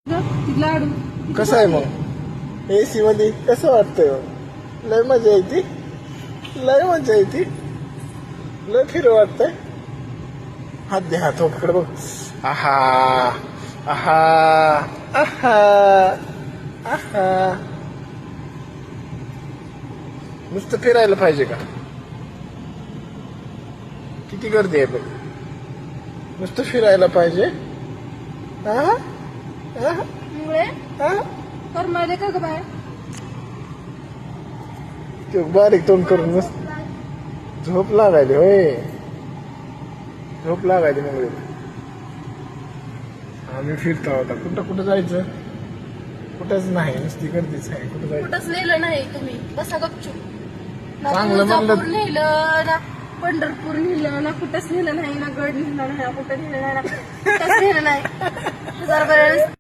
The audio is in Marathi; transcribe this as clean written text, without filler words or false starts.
लाडू कसं आहे मग एसी मध्ये कसं वाटतंय? लय मजा येते, लय मजा येते, लय फिर वाटतंय. हात दे, हात इकडे बघ. आहा आहा आहा आहा. नुसतं फिरायला पाहिजे का? किती गर्दी आहे बघ. नुसतं फिरायला पाहिजे. आहा आहा मुळे आहा. करमाले का ग बाय? ते बारीक तोंड करून मस्त झोप लागायली. होय, झोप लागायली. मग आम्ही फिरतो आता. कुठं कुठं जायचं? कुठंच नाही, नुसती गर्दीच आहे. कुठं जायचं? कुठंच नेलं नाही तुम्ही. बसा गपचूप. ना चांगलं म्हणलं. तुळजापूर नेलं ना, पंढरपूर नेलं ना, कुठंच नेलं नाही ना, गड नेलं नाही, कुठं नेलं नाही ना, कुठंच नेलं नाही. जरा बरं